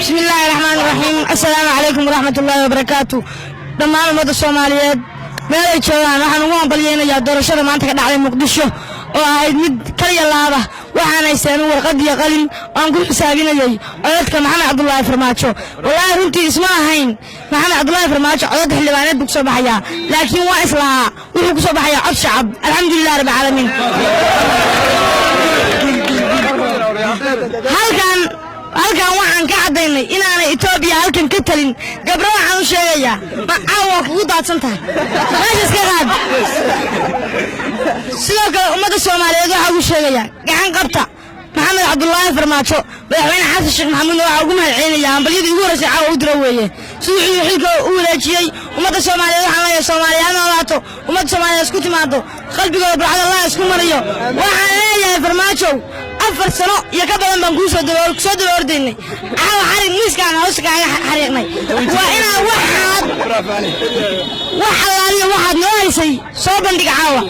بسم الله الرحمن الرحيم. السلام عليكم ورحمة الله وبركاته. دمان umada Soomaaliyeed meel ay joogaan waxaan ugu hambalyeeynaa doorashada maanta ka dhacday Muqdisho oo ahayd mid kaliya laaba waxaan haysan warqad iyo qalin aan ku xisaabinayay codadka Maxamed Cabdullaahi Farmaajo walaahi runtii isma ahayn Maxamed Cabdullaahi Farmaajo codad xildhibaaneed buu soo baxaya laakiin waa islaa wuxuu ku soo baxaya cod shacab alxamdulillaah rabbil caalamiin. halkan waxaan ka cadaynay inaanay Itoobiya halkan ka talin gabdho waxaan u sheegayaa ma caawa kugu daadsan tahay meesha iska qaad sidoo kale umada Soomaaliyeed waxaa ugu sheegayaa gacan qabta Maxamed Cabdullaahi Farmaajo madaxweyne xasan sheekh maxamuud waxaa ugu mahadcelinayaa hambalyadii ugu horeysay caawa u dira weeye sidii xilka u wadaajiyay umada Soomaaliyeed waxaan leeyahay Soomaaliya noolaato umada Soomaaliyeed isku timaado qalbigooda barxada Allah isku mariyo waxaan leeyahay Farmaajo afar sano iyo ka badan baan ku soo daboordeynay caawa xarig miiskaan hoos kaaga xariiqnay waa inaan waxaad noo haysay soo bandhig caawa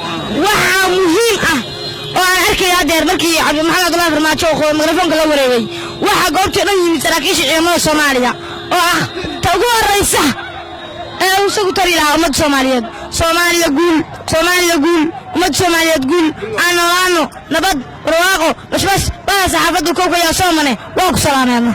waxaa muhiim ah oo aan arkay adeer markii Maxamed Cabdullaahi Farmaajo oo mikrofoonka la wareegay waxa goobta dhan yimid saraakiisha ciidamada Soomaaliya oo ah ta ugu horeysa ee uu soo tari lahaa umada Soomaaliyeed Soomaaliya guul umada Soomaaliyeed guul aan nabad barwaaqo bas saxaafadu koob ka yaa Soomane waa ku salaamayna.